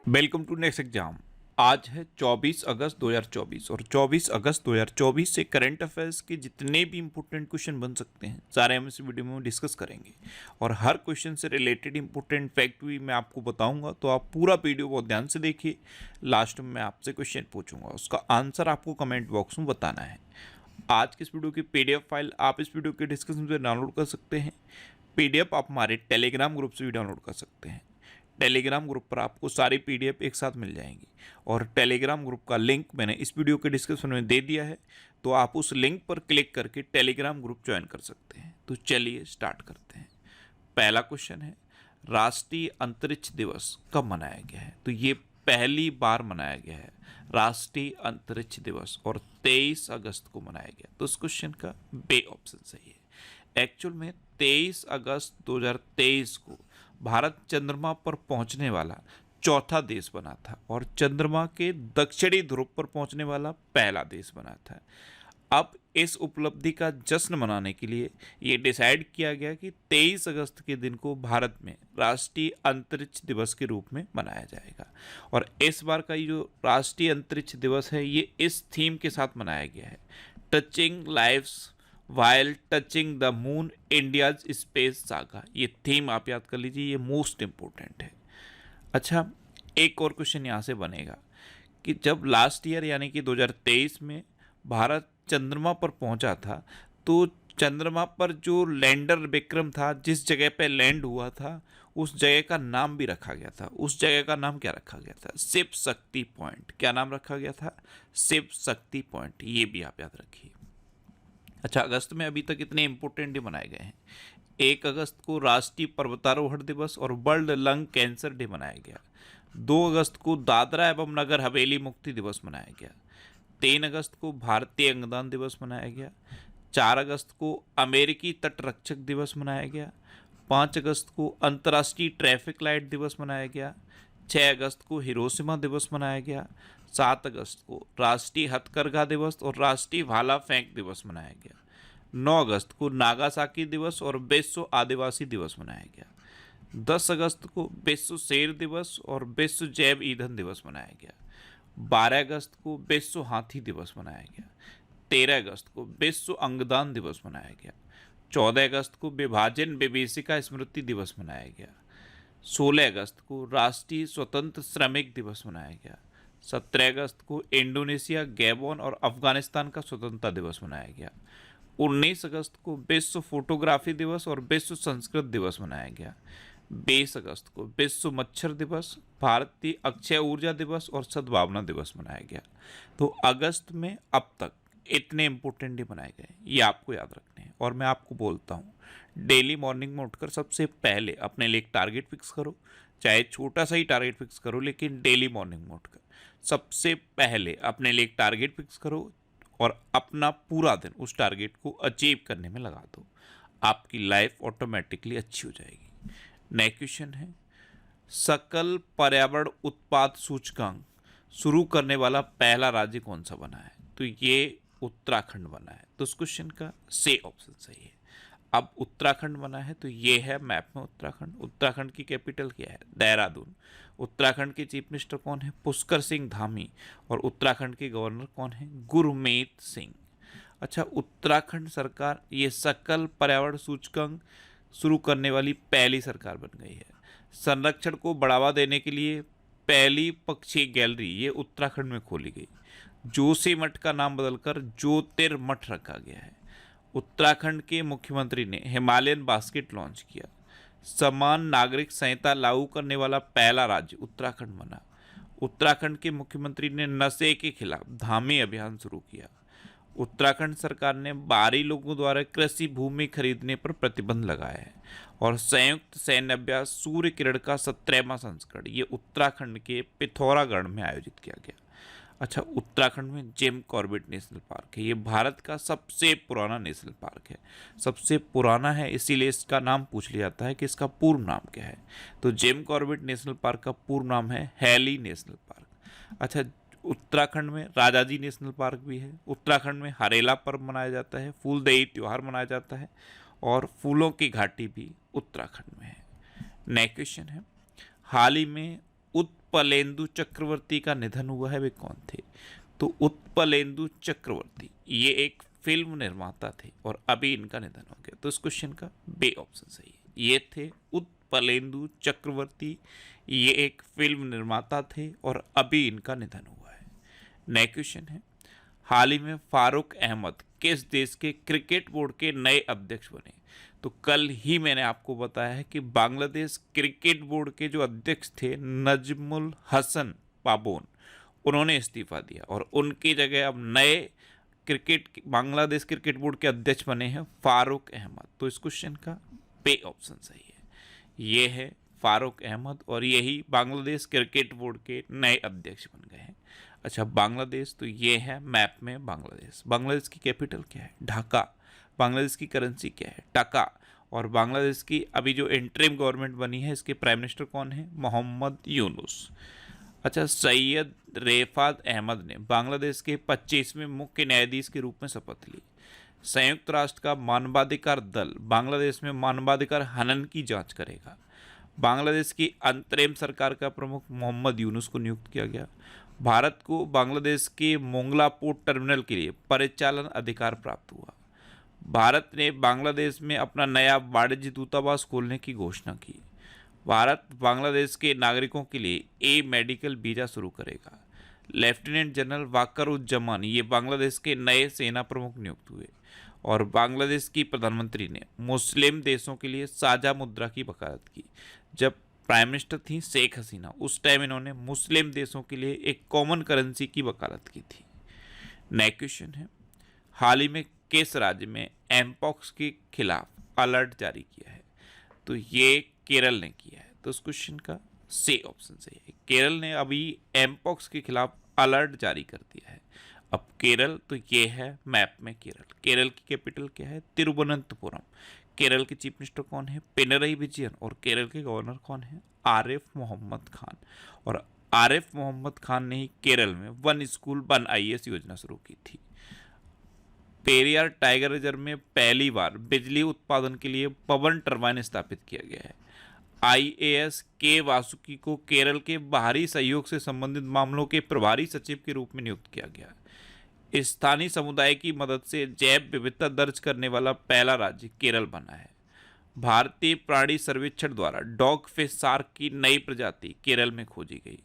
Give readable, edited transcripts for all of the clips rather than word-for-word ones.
Welcome to next exam. आज है 24 अगस्त 2024 और 24 अगस्त 2024 से करंट अफेयर्स के जितने भी इंपॉर्टेंट क्वेश्चन बन सकते हैं सारे हम इस वीडियो में डिस्कस करेंगे और हर क्वेश्चन से रिलेटेड इंपॉर्टेंट फैक्ट भी मैं आपको बताऊंगा। तो आप पूरा वीडियो बहुत ध्यान से देखिए। लास्ट में मैं आपसे क्वेश्चन पूछूंगा, उसका आंसर आपको कमेंट बॉक्स में बताना है। आज की इस वीडियो की पीडीएफ फाइल आप इस वीडियो के डिस्क्रिप्शन से डाउनलोड कर सकते हैं। पीडीएफ आप हमारे टेलीग्राम ग्रुप से भी डाउनलोड कर सकते हैं। टेलीग्राम ग्रुप पर आपको सारी पीडीएफ एक साथ मिल जाएंगी और टेलीग्राम ग्रुप का लिंक मैंने इस वीडियो के डिस्क्रिप्शन में दे दिया है, तो आप उस लिंक पर क्लिक करके टेलीग्राम ग्रुप ज्वाइन कर सकते हैं। तो चलिए स्टार्ट करते हैं। पहला क्वेश्चन है, राष्ट्रीय अंतरिक्ष दिवस कब मनाया गया है? तो ये पहली बार मनाया गया है राष्ट्रीय अंतरिक्ष दिवस और 23 अगस्त को मनाया गया। तो इस क्वेश्चन का बे ऑप्शन सही है। एक्चुअल में 23 अगस्त 2023 को भारत चंद्रमा पर पहुंचने वाला चौथा देश बना था और चंद्रमा के दक्षिणी ध्रुव पर पहुंचने वाला पहला देश बना था। अब इस उपलब्धि का जश्न मनाने के लिए ये डिसाइड किया गया कि 23 अगस्त के दिन को भारत में राष्ट्रीय अंतरिक्ष दिवस के रूप में मनाया जाएगा। और इस बार का ये जो राष्ट्रीय अंतरिक्ष दिवस है ये इस थीम के साथ मनाया गया है, touching lives while touching the moon India's space saga. ये थीम आप याद कर लीजिए, ये मोस्ट इम्पोर्टेंट है। अच्छा, एक और क्वेश्चन यहाँ से बनेगा कि जब लास्ट ईयर यानी कि 2023 में भारत चंद्रमा पर पहुंचा था, तो चंद्रमा पर जो लैंडर विक्रम था, जिस जगह पे लैंड हुआ था, उस जगह का नाम भी रखा गया था। उस जगह का नाम क्या रखा गया था? शिव शक्ति पॉइंट। क्या नाम रखा गया था? शिव शक्ति पॉइंट। ये भी आप याद रखिए। अच्छा, अगस्त में अभी तक इतने इंपॉर्टेंट डे मनाए गए हैं। 1 अगस्त को राष्ट्रीय पर्वतारोहण दिवस और वर्ल्ड लंग कैंसर डे मनाया गया। 2 अगस्त को दादरा एवं नगर हवेली मुक्ति दिवस मनाया गया। 3 अगस्त को भारतीय अंगदान दिवस मनाया गया। 4 अगस्त को अमेरिकी तटरक्षक दिवस मनाया गया। 5 अगस्त को अंतर्राष्ट्रीय ट्रैफिक लाइट दिवस मनाया गया। 6 अगस्त को हिरोशिमा दिवस मनाया गया। 7 अगस्त को राष्ट्रीय हथकरघा दिवस और राष्ट्रीय भाला फेंक दिवस मनाया गया। 9 अगस्त को नागासाकी दिवस और विश्व आदिवासी दिवस मनाया गया। 10 अगस्त को विश्व शेर दिवस और विश्व जैव ईंधन दिवस मनाया गया। 12 अगस्त को विश्व हाथी दिवस मनाया गया। 13 अगस्त को विश्व अंगदान दिवस मनाया गया। 14 अगस्त को विभाजन विभीषिका स्मृति दिवस मनाया गया। 16 अगस्त को राष्ट्रीय स्वतंत्र श्रमिक दिवस मनाया गया। 17 अगस्त को इंडोनेशिया, गैबोन और अफगानिस्तान का स्वतंत्रता दिवस मनाया गया। 19 अगस्त को विश्व फोटोग्राफी दिवस और विश्व संस्कृत दिवस मनाया गया। 20 अगस्त को विश्व मच्छर दिवस, भारतीय अक्षय ऊर्जा दिवस और सद्भावना दिवस मनाया गया। तो अगस्त में अब तक इतने इंपॉर्टेंट डे बनाए गए, ये आपको याद रखने हैं। और मैं आपको बोलता हूँ, डेली मॉर्निंग में उठकर सबसे पहले अपने लिए एक टारगेट फिक्स करो, चाहे छोटा सा ही टारगेट फिक्स करो, लेकिन डेली मॉर्निंग में उठकर सबसे पहले अपने लिए एक टारगेट फिक्स करो और अपना पूरा दिन उस टारगेट को अचीव करने में लगा दो। आपकी लाइफ ऑटोमेटिकली अच्छी हो जाएगी। नेक्स्ट क्वेश्चन है, सकल पर्यावरण उत्पाद सूचकांक शुरू करने वाला पहला राज्य कौन सा बना है? तो ये उत्तराखंड बना है। तो इस क्वेश्चन का से ऑप्शन सही है। अब उत्तराखंड बना है तो ये है मैप में उत्तराखंड। उत्तराखंड की कैपिटल क्या है? देहरादून। उत्तराखंड के चीफ मिनिस्टर कौन है? पुष्कर सिंह धामी। और उत्तराखंड के गवर्नर कौन है? गुरमीत सिंह। अच्छा, उत्तराखंड सरकार ये सकल पर्यावरण सूचकांक शुरू करने वाली पहली सरकार बन गई है। संरक्षण को बढ़ावा देने के लिए पहली पक्षी गैलरी ये उत्तराखंड में खोली गई। जोशीमठ का नाम बदलकर ज्योतिर्मठ रखा गया है। उत्तराखंड के मुख्यमंत्री ने हिमालयन बास्केट लॉन्च किया। समान नागरिक संहिता लागू करने वाला पहला राज्य उत्तराखंड बना। उत्तराखंड के मुख्यमंत्री ने नशे के खिलाफ धामी अभियान शुरू किया। उत्तराखंड सरकार ने बाहरी लोगों द्वारा कृषि भूमि खरीदने पर प्रतिबंध लगाया है। और संयुक्त सैन्य अभ्यास सूर्य किरण का 17वां संस्करण ये उत्तराखंड के पिथौरागढ़ में आयोजित किया गया। अच्छा, उत्तराखंड में जिम कॉर्बेट नेशनल पार्क है। ये भारत का सबसे पुराना नेशनल पार्क है। सबसे पुराना है इसीलिए इसका नाम पूछ लिया जाता है कि इसका पूर्ण नाम क्या है। तो जिम कॉर्बेट नेशनल पार्क का पूर्ण नाम है हैली नेशनल पार्क। अच्छा, उत्तराखंड में राजाजी नेशनल पार्क भी है। उत्तराखंड में हरेला पर्व मनाया जाता है, फूलदेई त्यौहार मनाया जाता है और फूलों की घाटी भी उत्तराखंड में है। नेक्स्ट क्वेश्चन है, हाल ही में उत्पलेंदु चक्रवर्ती का निधन हुआ है वे कौन थे? तो उत्पलेंदु चक्रवर्ती ये एक फिल्म निर्माता थे और अभी इनका निधन हो गया। तो इस क्वेश्चन का बे ऑप्शन सही है। ये थे उत्पलेंदु चक्रवर्ती, ये एक फिल्म निर्माता थे और अभी इनका निधन हुआ है। नेक्स्ट क्वेश्चन है, हाल ही में फारूक अहमद किस देश के क्रिकेट बोर्ड के नए अध्यक्ष बने? तो कल ही मैंने आपको बताया है कि बांग्लादेश क्रिकेट बोर्ड के जो अध्यक्ष थे नजमुल हसन पाबोन, उन्होंने इस्तीफा दिया और उनकी जगह अब नए बांग्लादेश क्रिकेट बोर्ड के अध्यक्ष बने हैं फारूक अहमद। तो इस क्वेश्चन का बे ऑप्शन सही है। ये है फारूक अहमद और यही बांग्लादेश क्रिकेट बोर्ड के नए अध्यक्ष बन गए हैं। अच्छा, बांग्लादेश तो ये है मैप में बांग्लादेश। बांग्लादेश की कैपिटल क्या है? ढाका। बांग्लादेश की करेंसी क्या है? टका। और बांग्लादेश की अभी जो इंटरिम गवर्नमेंट बनी है इसके प्राइम मिनिस्टर कौन है? मोहम्मद यूनुस। अच्छा, सैयद रेफात अहमद ने बांग्लादेश के 25वें मुख्य न्यायाधीश के रूप में शपथ ली। संयुक्त राष्ट्र का मानवाधिकार दल बांग्लादेश में मानवाधिकार हनन की जांच करेगा। बांग्लादेश की अंतरिम सरकार का प्रमुख मोहम्मद यूनुस को नियुक्त किया गया। भारत को बांग्लादेश के मोंगला पोर्ट टर्मिनल के लिए परिचालन अधिकार प्राप्त हुआ। भारत ने बांग्लादेश में अपना नया वाणिज्य दूतावास खोलने की घोषणा की। भारत बांग्लादेश के नागरिकों के लिए मेडिकल वीज़ा शुरू करेगा। लेफ्टिनेंट जनरल वाकरुज्जमान ये बांग्लादेश के नए सेना प्रमुख नियुक्त हुए। और बांग्लादेश की प्रधानमंत्री ने मुस्लिम देशों के लिए साझा मुद्रा की वकालत की। जब प्राइम मिनिस्टर थी शेख हसीना, उस टाइम इन्होंने मुस्लिम देशों के लिए एक कॉमन करेंसी की वकालत की थी। नेक्स्ट क्वेश्चन है, हाल ही में किस राज्य में एमपॉक्स के खिलाफ अलर्ट जारी किया है? तो ये केरल ने किया है। तो इस क्वेश्चन का सी ऑप्शन सही है। केरल ने अभी एमपॉक्स के खिलाफ अलर्ट जारी कर दिया है। अब केरल तो ये है मैप में केरल। केरल की कैपिटल क्या है? तिरुवनंतपुरम। केरल के चीफ मिनिस्टर कौन है? पिनरई विजयन। और केरल के गवर्नर कौन है? आरिफ मोहम्मद खान। और आरिफ मोहम्मद खान ने ही केरल में वन स्कूल वन आईएएस योजना शुरू की थी। पेरियार टाइगर रिजर्व में पहली बार बिजली उत्पादन के लिए पवन टरबाइन स्थापित किया गया है। आईएएस के वासुकी को केरल के बाहरी सहयोग से संबंधित मामलों के प्रभारी सचिव के रूप में नियुक्त किया गया। स्थानीय समुदाय की मदद से जैव विविधता दर्ज करने वाला पहला राज्य केरल बना है। भारतीय प्राणी सर्वेक्षण द्वारा डॉग फिश शार्क की नई प्रजाति केरल में खोजी गई।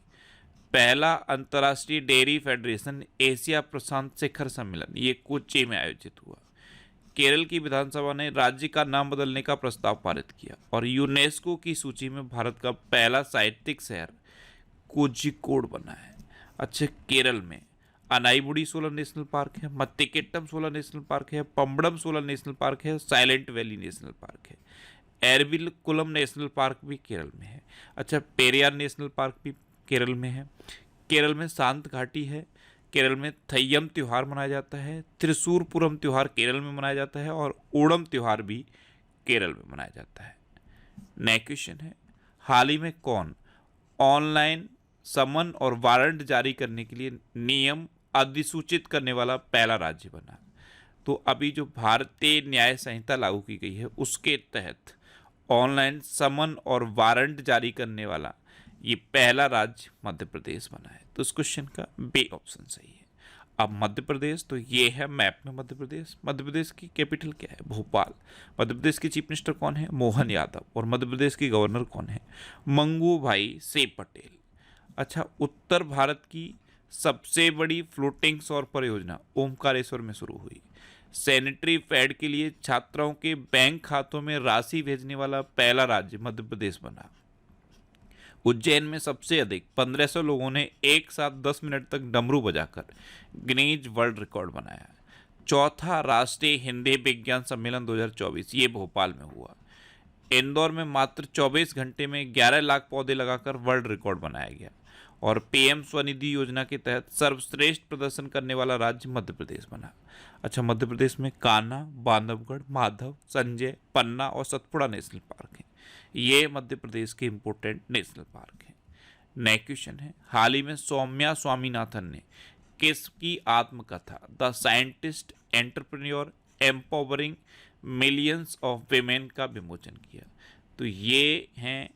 पहला अंतर्राष्ट्रीय डेयरी फेडरेशन एशिया प्रशांत शिखर सम्मेलन ये कोच्चि में आयोजित हुआ। केरल की विधानसभा ने राज्य का नाम बदलने का प्रस्ताव पारित किया और यूनेस्को की सूची में भारत का पहला साहित्यिक शहर कोझिकोड बना है। अच्छा, केरल में अनाईमुडी सोलर नेशनल पार्क है, मत्तिकेट्टम सोलर नेशनल पार्क है, पम्बड़म सोलर नेशनल पार्क है, साइलेंट वैली नेशनल पार्क है, एरविकुलम नेशनल पार्क भी केरल में है। अच्छा, पेरियार नेशनल पार्क भी केरल में है। केरल में शांत घाटी है। केरल में थय्यम त्यौहार मनाया जाता है। त्रिशूरपुरम त्यौहार केरल में मनाया जाता है और ओणम त्यौहार भी केरल में मनाया जाता है। नेक्स्ट क्वेश्चन है, हाल ही में कौन ऑनलाइन समन और वारंट जारी करने के लिए नियम अधिसूचित करने वाला पहला राज्य बना? तो अभी जो भारतीय न्याय संहिता लागू की गई है उसके तहत ऑनलाइन समन और वारंट जारी करने वाला ये पहला राज्य मध्य प्रदेश बना है। तो इस क्वेश्चन का बी ऑप्शन सही है। अब मध्य प्रदेश तो ये है मैप में मध्य प्रदेश। मध्य प्रदेश की कैपिटल क्या है? भोपाल। मध्य प्रदेश के चीफ मिनिस्टर कौन है? मोहन यादव। और मध्य प्रदेश के गवर्नर कौन है? मंगू भाई से पटेल। अच्छा, उत्तर भारत की सबसे बड़ी फ्लोटिंग सौर परियोजना ओमकारेश्वर में शुरू हुई। सैनिटरी पैड के लिए छात्राओं के बैंक खातों में राशि भेजने वाला पहला राज्य मध्य प्रदेश बना। उज्जैन में सबसे अधिक 1500 लोगों ने एक साथ 10 मिनट तक डमरू बजाकर गिनीज वर्ल्ड रिकॉर्ड बनाया। चौथा राष्ट्रीय हिंदी विज्ञान सम्मेलन 2024 ये भोपाल में हुआ। इंदौर में मात्र 24 घंटे में 11 लाख पौधे लगाकर वर्ल्ड रिकॉर्ड बनाया गया। और पीएम स्वनिधि योजना के तहत सर्वश्रेष्ठ प्रदर्शन करने वाला राज्य मध्य प्रदेश बना। अच्छा, मध्य प्रदेश में कान्हा, बांधवगढ़, माधव, संजय, पन्ना और सतपुड़ा नेशनल पार्क हैं। ये मध्य प्रदेश के इंपॉर्टेंट नेशनल पार्क हैं। नेक्स्ट क्वेश्चन है, हाल ही में सौम्या स्वामीनाथन ने किसकी आत्मकथा the scientist entrepreneur empowering millions of women का विमोचन किया? तो ये हैं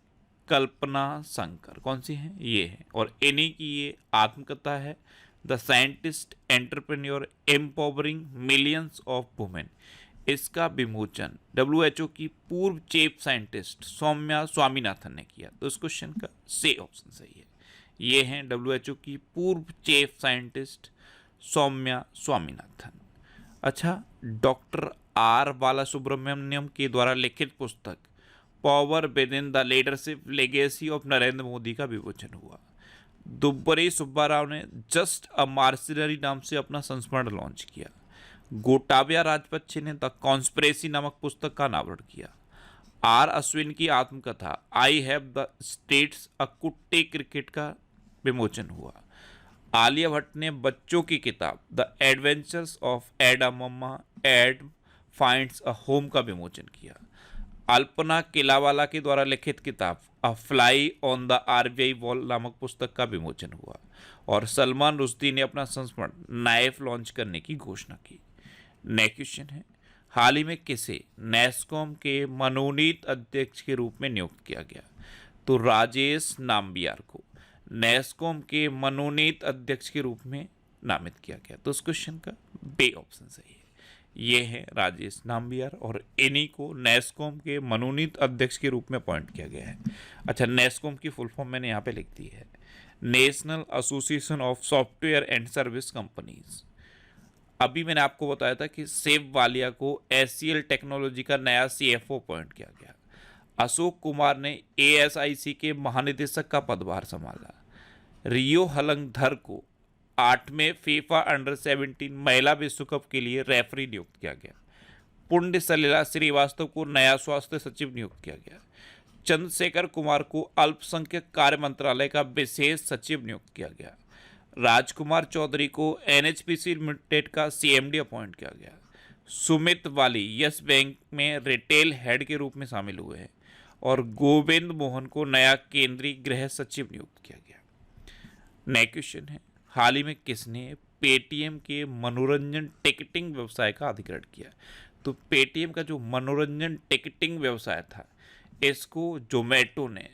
कल्पना शंकर, कौन सी है, ये है। और एनी की ये आत्मकथा है, the scientist entrepreneur empowering millions of women. इसका विमोचन WHO की पूर्व चीफ साइंटिस्ट सौम्या स्वामीनाथन ने किया। तो इस क्वेश्चन का सी ऑप्शन सही है। ये हैं WHO की पूर्व चीफ साइंटिस्ट सौम्या स्वामीनाथन। अच्छा, डॉक्टर R बालासुब्रमण्यम के द्वारा लिखित पुस्तक power with in the leadership legacy of Narendra Modi का विमोचन हुआ। दुब्बरी सुब्बा राव ने जस्ट अ मार्सिनरी नाम से अपना संस्मरण लॉन्च किया। गोटाबिया राजपक्षे ने द कॉन्स्पिरेसी नामक पुस्तक का अनावरण किया। R अश्विन की आत्मकथा I have the streets a kutti cricket का विमोचन हुआ। आलिया भट्ट ने बच्चों की किताब the adventures of Ed a mamma Ed finds a home का विमोचन किया। अल्पना किलावाला के द्वारा लिखित किताब a fly on the RBI wall नामक पुस्तक का विमोचन हुआ। और सलमान रुश्दी ने अपना संस्मरण नाइफ लॉन्च करने की घोषणा की। नेक्स्ट क्वेश्चन है, हाल ही में किसे नेस्कॉम के मनोनीत अध्यक्ष के रूप में नियुक्त किया गया? तो राजेश नाम्बियार को नेस्कॉम के मनोनीत अध्यक्ष के रूप में नामित किया गया। तो इस क्वेश्चन का बी ऑप्शन सही है। ये है राजेश नाम्बियार, और इन्हीं को नेस्कॉम के मनोनीत अध्यक्ष के रूप में अपॉइंट किया गया है। अच्छा, नेस्कॉम की फुल फॉर्म मैंने यहाँ पे लिख दी है, national association of software and service companies. अभी मैंने आपको बताया था कि सेव वालिया को SCL टेक्नोलॉजी का नया CFO अपॉइंट किया गया। अशोक कुमार ने ASIC के महानिदेशक का पदभार संभाला। रियो हलंगधर को 8वें फीफा अंडर-17 महिला विश्व कप के लिए रेफरी नियुक्त किया गया। पुण्य सलिला श्रीवास्तव को नया स्वास्थ्य सचिव नियुक्त किया गया। चंद्रशेखर कुमार को अल्पसंख्यक कार्य मंत्रालय का विशेष सचिव नियुक्त किया गया। राजकुमार चौधरी को NHPC लिमिटेड का CMD अपॉइंट किया गया। सुमित वाली यस बैंक में रिटेल हेड के रूप में शामिल हुए हैं। और गोविंद मोहन को नया केंद्रीय गृह सचिव नियुक्त किया गया। नेक्स्ट क्वेश्चन है, हाल ही में किसने पेटीएम के मनोरंजन टिकटिंग व्यवसाय का अधिग्रहण किया? तो पेटीएम का जो मनोरंजन टिकटिंग व्यवसाय था, इसको जोमेटो ने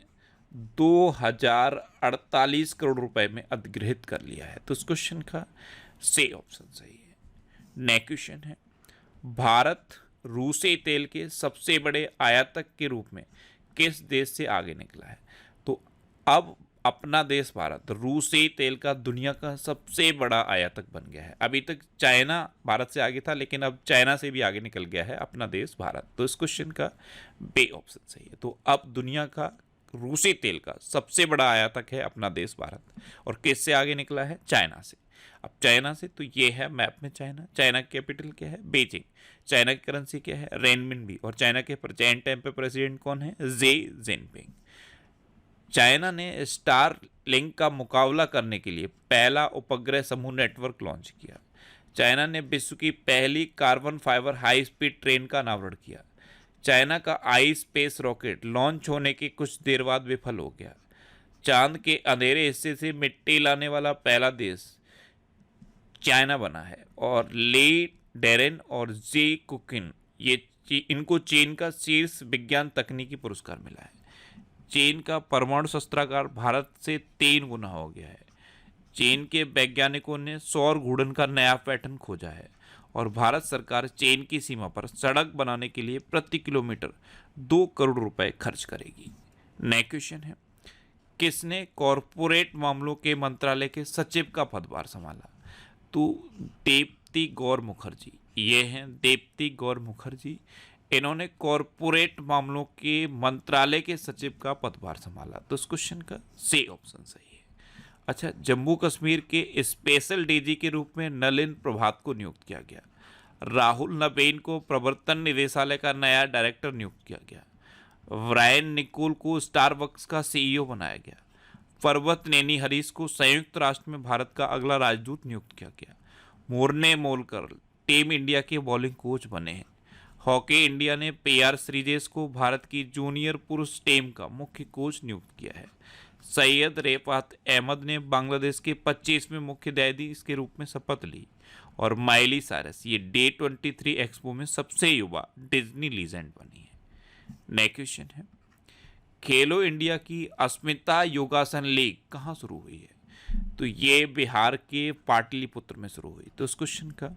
2048 करोड़ रुपए में अधिग्रहित कर लिया है। तो इस क्वेश्चन का सी ऑप्शन सही है। नेक्स्ट क्वेश्चन है, भारत रूसी तेल के सबसे बड़े आयातक के रूप में किस देश से आगे निकला है? तो अब अपना देश भारत रूसी तेल का दुनिया का सबसे बड़ा आयातक बन गया है। अभी तक चाइना भारत से आगे था, लेकिन अब चाइना से भी आगे निकल गया है अपना देश भारत। तो इस क्वेश्चन का बी ऑप्शन सही है। तो अब दुनिया का रूसी तेल का सबसे बड़ा आयातक है अपना देश भारत, और किससे आगे निकला है? चाइना से। अब चाइना से, तो ये है मैप में चाइना। चाइना की कैपिटल क्या है? बीजिंग। चाइना की करेंसी क्या है? रेनमिनबी। और चाइना के प्रेजेंट टाइम पे प्रेसिडेंट कौन है? Xi Jinping. चाइना ने स्टार लिंक का मुकाबला करने के लिए पहला उपग्रह समूह नेटवर्क लॉन्च किया। चाइना ने विश्व की पहली carbon fibre high speed train का अनावरण किया। चाइना का आई स्पेस रॉकेट लॉन्च होने के कुछ देर बाद विफल हो गया। चांद के अंधेरे हिस्से से मिट्टी लाने वाला पहला देश चाइना बना है। और ली डेरेन और जी कुकिन, इनको चीन का शीर्ष विज्ञान तकनीकी पुरस्कार मिला है। चीन का परमाणु शस्त्रागार भारत से 3 गुना हो गया है। चीन के वैज्ञानिकों ने सौर घूर्णन का नया पैटर्न खोजा है। और भारत सरकार चीन की सीमा पर सड़क बनाने के लिए प्रति किलोमीटर 2 करोड़ रुपए खर्च करेगी। नेक्स्ट क्वेश्चन है, किसने कॉरपोरेट मामलों के मंत्रालय के सचिव का पदभार संभाला? तो दीप्ति गौर मुखर्जी। ये हैं दीप्ति गौर मुखर्जी। इन्होंने कॉरपोरेट मामलों के मंत्रालय के सचिव का पदभार संभाला। तो इस क्वेश्चन का सी ऑप्शन सही है। अच्छा, जम्मू कश्मीर के स्पेशल DG के रूप में नलिन प्रभात को नियुक्त किया गया। राहुल नवीन को प्रवर्तन निदेशालय का नया डायरेक्टर नियुक्त किया गया। ब्रायन निकोल को स्टारबक्स का CEO बनाया गया। पर्वत नेनी हरीश को संयुक्त राष्ट्र में भारत का अगला राजदूत नियुक्त किया गया। मोर्ने मोलकर टीम इंडिया के बॉलिंग कोच बने हैं। हॉकी इंडिया ने PR श्रीजेश को भारत की जूनियर पुरुष टीम का मुख्य कोच नियुक्त किया है। सैयद रेफात अहमद ने बांग्लादेश के 25वें मुख्य न्यायाधीश के रूप में शपथ ली। और माइली साइरस ये Day23 एक्सपो में सबसे युवा डिज्नी लीजेंड बनी है। नेक्स्ट क्वेश्चन है, खेलो इंडिया की अस्मिता योगासन लीग कहाँ शुरू हुई है? तो ये बिहार के पाटलिपुत्र में शुरू हुई। तो इस क्वेश्चन का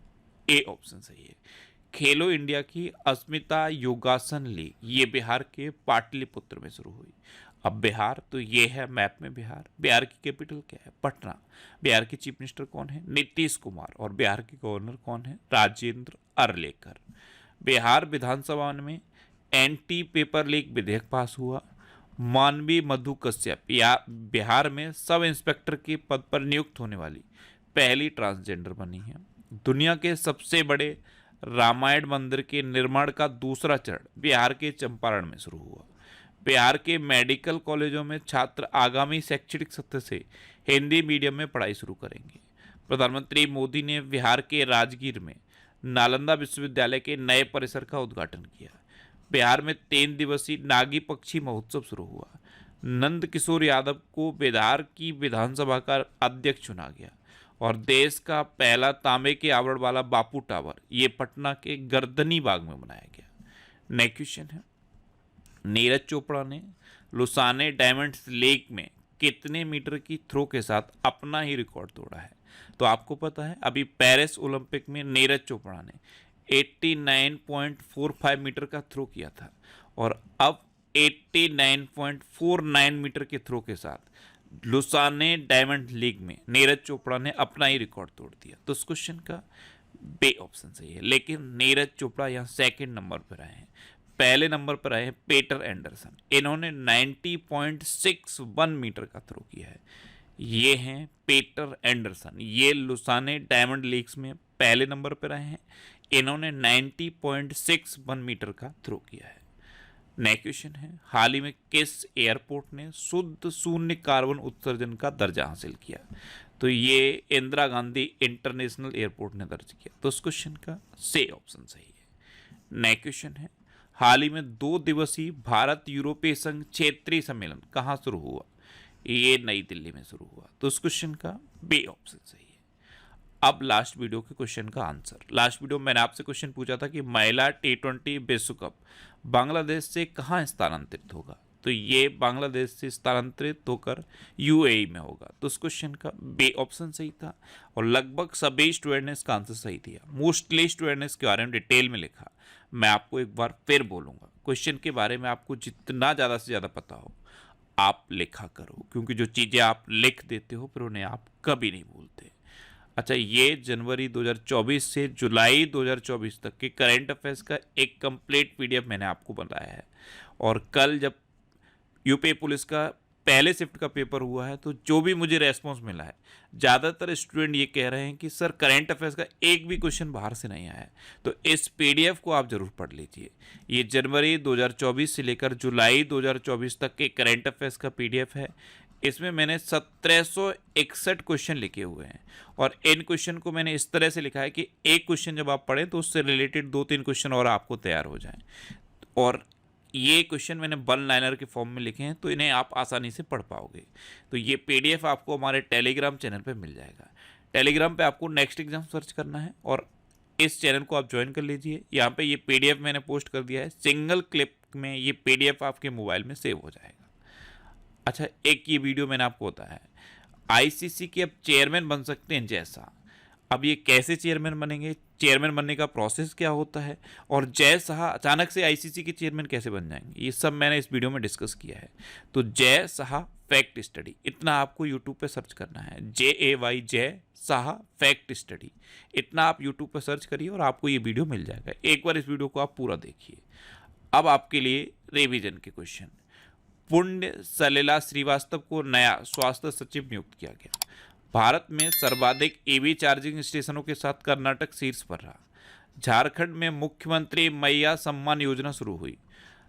ए ऑप्शन सही है। खेलो इंडिया की अस्मिता योगासन लीग ये बिहार के पाटलिपुत्र में शुरू हुई। अब बिहार तो ये है मैप में बिहार। बिहार की कैपिटल क्या है? पटना। बिहार के चीफ मिनिस्टर कौन है? नीतीश कुमार। और बिहार के गवर्नर कौन है? राजेंद्र अरलेकर। बिहार विधानसभा में एंटी पेपर लीक विधेयक पास हुआ। मानवी मधु कश्यप या बिहार में सब इंस्पेक्टर के पद पर नियुक्त होने वाली पहली ट्रांसजेंडर बनी है। दुनिया के सबसे बड़े रामायण मंदिर के निर्माण का दूसरा चरण बिहार के चंपारण में शुरू हुआ। बिहार के मेडिकल कॉलेजों में छात्र आगामी शैक्षणिक सत्र से हिंदी मीडियम में पढ़ाई शुरू करेंगे। प्रधानमंत्री मोदी ने बिहार के राजगीर में नालंदा विश्वविद्यालय के नए परिसर का उद्घाटन किया। बिहार में 3 दिवसीय नागी पक्षी महोत्सव शुरू हुआ। नंद किशोर यादव को बिहार की विधानसभा का अध्यक्ष चुना गया। और देश का पहला तांबे के आवरण वाला बापू टावर ये पटना के गर्दनी बाग में बनाया गया। नेक्स्ट क्वेश्चन है, नीरज चोपड़ा ने लुसाने डायमंड्स लीग में कितने मीटर की थ्रो के साथ अपना ही रिकॉर्ड तोड़ा है? तो आपको पता है अभी पेरिस ओलंपिक में नीरज चोपड़ा ने 89.45 मीटर का थ्रो किया था और अब 89.49 मीटर के थ्रो के साथ लुसाने डायमंड लीग में नीरज चोपड़ा ने अपना ही रिकॉर्ड तोड़ दिया। तो इस क्वेश्चन का बे ऑप्शन सही है। लेकिन नीरज चोपड़ा यहाँ सेकंड नंबर पर आए हैं। पहले नंबर पर आए हैं पीटर एंडरसन। इन्होंने 90.61 मीटर का थ्रो किया है। ये हैं पीटर एंडरसन। ये लुसाने डायमंड लीग्स में पहले नंबर पर आए हैं। इन्होंने 90.61 मीटर का थ्रो किया है। नेक्स्ट क्वेश्चन है, हाल ही में किस एयरपोर्ट ने शुद्ध शून्य कार्बन उत्सर्जन का दर्जा हासिल किया? तो ये इंदिरा गांधी इंटरनेशनल एयरपोर्ट ने दर्ज किया। तो इस क्वेश्चन का सी ऑप्शन सही है। नेक्स्ट क्वेश्चन है, हाल ही में 2 दिवसीय भारत यूरोपीय संघ क्षेत्रीय सम्मेलन कहाँ शुरू हुआ? ये नई दिल्ली में शुरू हुआ। तो इस क्वेश्चन का बी ऑप्शन सही है। अब लास्ट वीडियो के क्वेश्चन का आंसर। लास्ट वीडियो में मैंने आपसे क्वेश्चन पूछा था कि महिला T20 विश्व कप बांग्लादेश से कहाँ स्थानांतरित होगा? तो ये बांग्लादेश से स्थानांतरित होकर UAE में होगा। तो इस क्वेश्चन का बी ऑप्शन सही था और लगभग सभी स्टूडेंट ने इसका आंसर सही दिया। मोस्टली स्टूडेंट ने इसके बारे में डिटेल में लिखा। मैं आपको एक बार फिर बोलूँगा, क्वेश्चन के बारे में आपको जितना ज़्यादा से ज़्यादा पता हो आप लिखा करो, क्योंकि जो चीज़ें आप लिख देते हो फिर उन्हें आप कभी नहीं भूलते। अच्छा, ये जनवरी 2024 से जुलाई 2024 तक के करंट अफेयर्स का एक कंप्लीट PDF मैंने आपको बताया है। और कल जब यूपी पुलिस का पहले शिफ्ट का पेपर हुआ है तो जो भी मुझे रेस्पॉन्स मिला है, ज़्यादातर स्टूडेंट ये कह रहे हैं कि सर करंट अफेयर्स का एक भी क्वेश्चन बाहर से नहीं आया है। तो इस PDF को आप ज़रूर पढ़ लीजिए। ये जनवरी 2024 से लेकर जुलाई 2024 तक के करंट अफेयर्स का PDF है। इसमें मैंने 1761 क्वेश्चन लिखे हुए हैं और इन क्वेश्चन को मैंने इस तरह से लिखा है कि एक क्वेश्चन जब आप पढ़ें तो उससे रिलेटेड 2-3 क्वेश्चन और आपको तैयार हो जाएं। और ये क्वेश्चन मैंने 1 लाइनर के फॉर्म में लिखे हैं, तो इन्हें आप आसानी से पढ़ पाओगे। तो ये PDF आपको हमारे टेलीग्राम चैनल पे मिल जाएगा। टेलीग्राम पे आपको नेक्स्ट एग्जाम सर्च करना है और इस चैनल को आप ज्वाइन कर लीजिए। यहाँ पे ये PDF मैंने पोस्ट कर दिया है। सिंगल क्लिप में ये PDF आपके मोबाइल में सेव हो जाएगा। अच्छा, एक ये वीडियो मैंने आपको बताया है ICC के अब चेयरमैन बन सकते हैं जैसा। अब ये कैसे चेयरमैन बनेंगे, चेयरमैन बनने का प्रोसेस क्या होता है और जय शाह अचानक से ICC के चेयरमैन कैसे बन जाएंगे, ये सब मैंने इस वीडियो में डिस्कस किया है। तो जय शाह फैक्ट स्टडी इतना आपको यूट्यूब पे सर्च करना है। JAY Jay Shah fact study इतना आप यूट्यूब पे सर्च करिए और आपको ये वीडियो मिल जाएगा। एक बार इस वीडियो को आप पूरा देखिए। अब आपके लिए रिवीजन के क्वेश्चन। पुण्य सलिला श्रीवास्तव को नया स्वास्थ्य सचिव नियुक्त किया गया। भारत में सर्वाधिक EV चार्जिंग स्टेशनों के साथ कर्नाटक शीर्ष पर रहा। झारखंड में मुख्यमंत्री मैया सम्मान योजना शुरू हुई।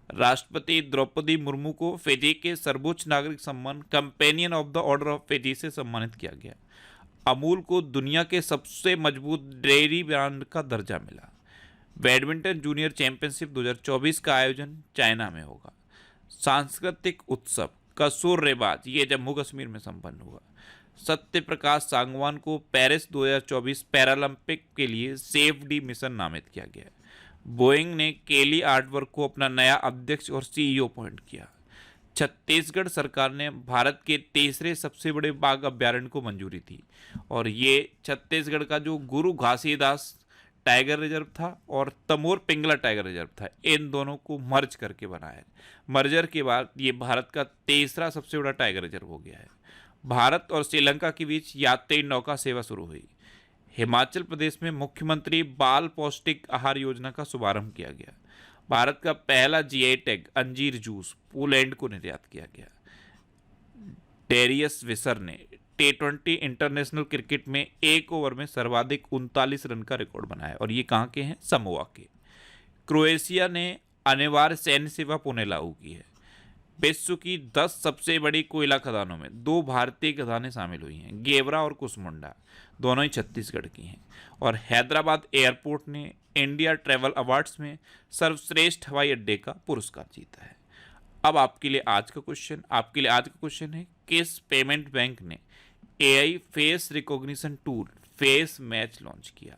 राष्ट्रपति द्रौपदी मुर्मू को फिजी के सर्वोच्च नागरिक सम्मान companion of the order of Fiji से सम्मानित किया गया। अमूल को दुनिया के सबसे मजबूत डेयरी ब्रांड का दर्जा मिला। बैडमिंटन जूनियर चैंपियनशिप 2024 का आयोजन चाइना में होगा। सांस्कृतिक उत्सव कसूर रेबाज ये जम्मू कश्मीर में संपन्न हुआ। सत्य प्रकाश सांगवान को पेरिस 2024 पैरालंपिक के लिए सेफ डी मिशन नामित किया गया। बोइंग ने केली आर्टवर्क को अपना नया अध्यक्ष और CEO अपॉइंट किया। छत्तीसगढ़ सरकार ने भारत के तीसरे सबसे बड़े बाघ अभ्यारण्य को मंजूरी थी और ये छत्तीसगढ़ का जो गुरु घासीदास टाइगर रिजर्व था और तमोर पिंगला टाइगर रिजर्व था, इन दोनों को मर्ज करके बनाया। मर्जर के बाद ये भारत का तीसरा सबसे बड़ा टाइगर रिजर्व हो गया है। भारत और श्रीलंका के बीच यात्री नौका सेवा शुरू हुई। हिमाचल प्रदेश में मुख्यमंत्री बाल पौष्टिक आहार योजना का शुभारंभ किया गया। भारत का पहला जीआई टैग अंजीर जूस पोलैंड को निर्यात किया गया। डेरियस विसर ने T20 इंटरनेशनल क्रिकेट में एक ओवर में सर्वाधिक 39 रन का रिकॉर्ड बनाया और ये कहाँ के हैं? समोआ के। क्रोएशिया ने अनिवार्य सैन्य सेवा पुनः लागू की है। विश्व की 10 सबसे बड़ी कोयला खदानों में 2 भारतीय खदानें शामिल हुई हैं, गेवरा और कुसमुंडा, दोनों ही छत्तीसगढ़ की हैं। और हैदराबाद एयरपोर्ट ने इंडिया ट्रैवल अवार्ड्स में सर्वश्रेष्ठ हवाई अड्डे का पुरस्कार जीता है। अब आपके लिए आज का क्वेश्चन है, किस पेमेंट बैंक ने AI face recognition tool face match launch किया?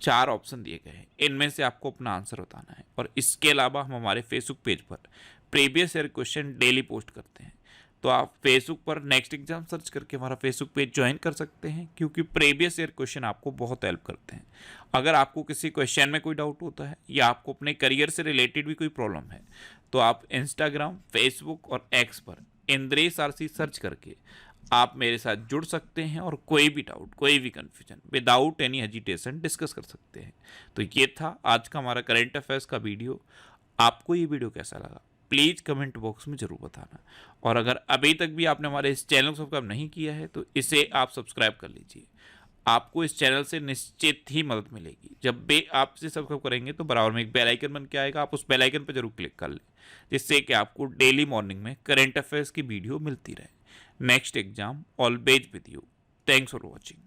4 ऑप्शन दिए गए हैं, इनमें से आपको अपना आंसर बताना है। और इसके अलावा हम हमारे फेसबुक पेज पर previous year question daily post करते हैं, तो आप फेसबुक पर नेक्स्ट एग्जाम सर्च करके हमारा फेसबुक पेज ज्वाइन कर सकते हैं, क्योंकि प्रीवियस ईयर क्वेश्चन आपको बहुत हेल्प करते हैं। अगर आपको किसी क्वेश्चन में कोई डाउट होता है या आपको अपने करियर से रिलेटेड भी कोई प्रॉब्लम है, तो आप इंस्टाग्राम, फेसबुक और एक्स पर इंद्रेश आरसी सर्च करके आप मेरे साथ जुड़ सकते हैं और कोई भी डाउट, कोई भी confusion without any hesitation discuss कर सकते हैं। तो ये था आज का हमारा करंट अफेयर्स का वीडियो। आपको ये वीडियो कैसा लगा प्लीज़ कमेंट बॉक्स में ज़रूर बताना। और अगर अभी तक भी आपने हमारे इस चैनल को सब्सक्राइब नहीं किया है तो इसे आप सब्सक्राइब कर लीजिए। आपको इस चैनल से निश्चित ही मदद मिलेगी। जब भी आप इसे सब्सक्राइब करेंगे तो बराबर में एक बेल आइकन बन के आएगा, आप उस बेल आइकन पर जरूर क्लिक कर लें, जिससे कि आपको डेली मॉर्निंग में करंट अफेयर्स की वीडियो मिलती रहे। Next exam always with you. Thanks for watching.